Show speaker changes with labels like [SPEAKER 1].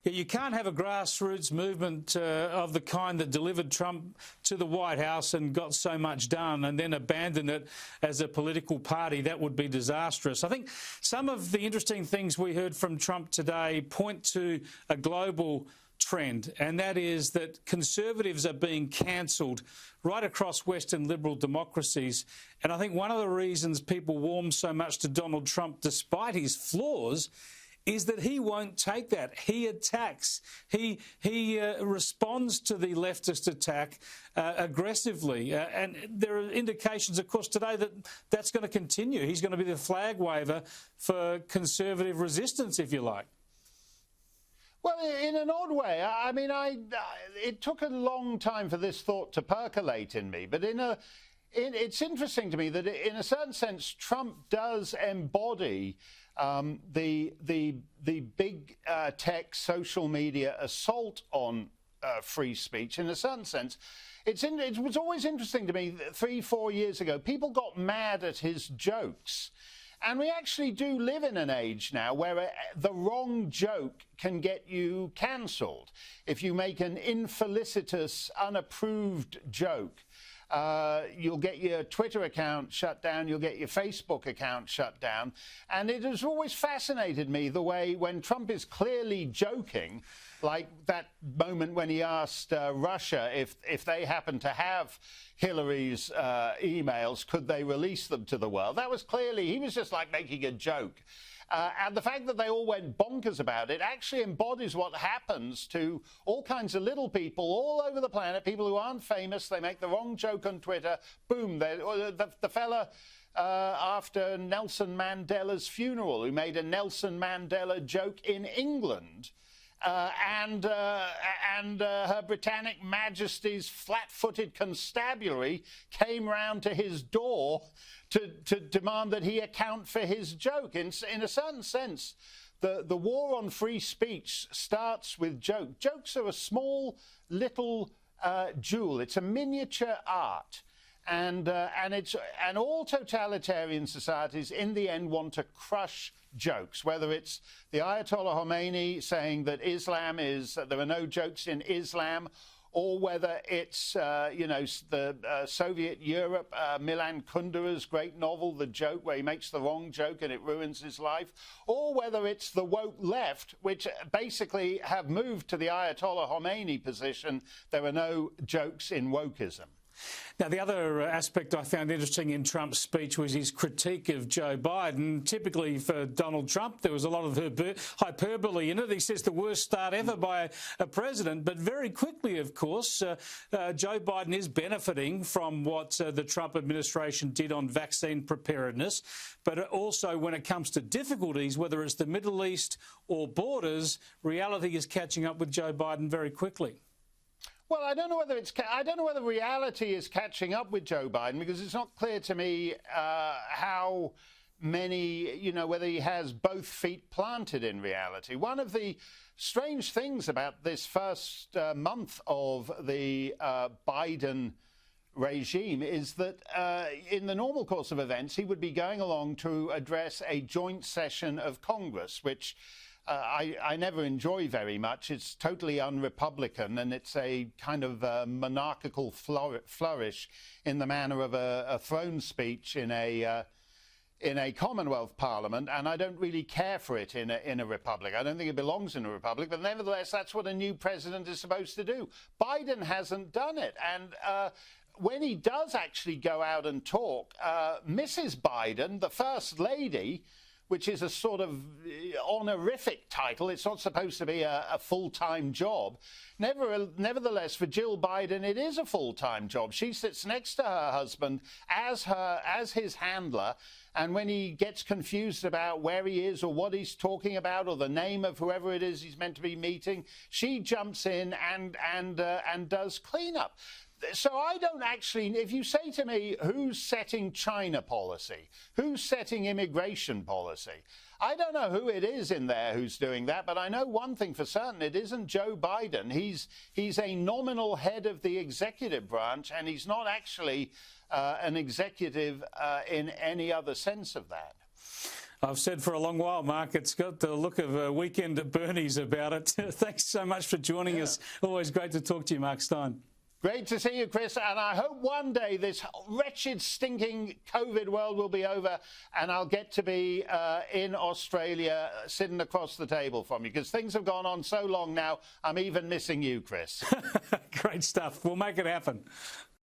[SPEAKER 1] Yeah, you can't have a grassroots movement of the kind that delivered Trump to the White House and got so much done and then abandon it as a political party. That would be disastrous. I think some of the interesting things we heard from Trump today point to a global trend, and that is that conservatives are being cancelled right across Western liberal democracies. And I think one of the reasons people warm so much to Donald Trump, despite his flaws, is that he won't take that. He attacks. He responds to the leftist attack aggressively. And there are indications, of course, today that that's going to continue. He's going to be the flag waver for conservative resistance, if you like.
[SPEAKER 2] Well, in an odd way. I mean, it took a long time for this thought to percolate in me, but it's interesting to me that in a certain sense, Trump does embody the big tech social media assault on free speech. In a certain sense, it was always interesting to me that 3-4 years ago, people got mad at his jokes. And we actually do live in an age now where the wrong joke can get you cancelled. If you make an infelicitous, unapproved joke, you'll get your Twitter account shut down, you'll get your Facebook account shut down. And it has always fascinated me the way when Trump is clearly joking, like that moment when he asked Russia if they happen to have Hillary's emails, could they release them to the world? That was clearly, he was just like making a joke. And the fact that they all went bonkers about it actually embodies what happens to all kinds of little people all over the planet, people who aren't famous. They make the wrong joke on Twitter. Boom. The fella after Nelson Mandela's funeral who made a Nelson Mandela joke in England. And Her Britannic Majesty's flat-footed constabulary came round to his door to demand that he account for his joke. In a certain sense, the war on free speech starts with joke. Jokes are a small little jewel. It's a miniature art. And all totalitarian societies in the end want to crush jokes, whether it's the Ayatollah Khomeini saying that Islam is, there are no jokes in Islam, or whether it's, the Soviet Europe, Milan Kundera's great novel, The Joke, where he makes the wrong joke and it ruins his life, or whether it's the woke left, which basically have moved to the Ayatollah Khomeini position, there are no jokes in wokeism.
[SPEAKER 1] Now, the other aspect I found interesting in Trump's speech was his critique of Joe Biden. Typically for Donald Trump, there was a lot of hyperbole in it. He says the worst start ever by a president. But very quickly, of course, Joe Biden is benefiting from what the Trump administration did on vaccine preparedness. But also when it comes to difficulties, whether it's the Middle East or borders, reality is catching up with Joe Biden very quickly.
[SPEAKER 2] Well, I don't know whether reality is catching up with Joe Biden, because it's not clear to me how many, whether he has both feet planted in reality. One of the strange things about this first month of the Biden regime is that in the normal course of events, he would be going along to address a joint session of Congress, which I never enjoy very much. It's totally un-Republican, and it's a kind of monarchical flourish in the manner of a throne speech in a Commonwealth Parliament, and I don't really care for it in a republic. I don't think it belongs in a republic, but nevertheless, that's what a new president is supposed to do. Biden hasn't done it, and when he does actually go out and talk, Mrs. Biden, the First Lady, which is a sort of honorific title. It's not supposed to be a full-time job. Nevertheless, for Jill Biden, it is a full-time job. She sits next to her husband as his handler, and when he gets confused about where he is or what he's talking about or the name of whoever it is he's meant to be meeting, she jumps in and does cleanup. So I don't actually, if you say to me, who's setting China policy, who's setting immigration policy, I don't know who it is in there who's doing that, but I know one thing for certain, it isn't Joe Biden. He's a nominal head of the executive branch, and he's not actually an executive in any other sense of that.
[SPEAKER 1] I've said for a long while, Mark, it's got the look of a weekend at Bernie's about it. Thanks so much for joining us. Always great to talk to you, Mark Steyn.
[SPEAKER 2] Great to see you, Chris, and I hope one day this wretched, stinking COVID world will be over and I'll get to be in Australia sitting across the table from you, because things have gone on so long now, I'm even missing you, Chris.
[SPEAKER 1] Great stuff. We'll make it happen.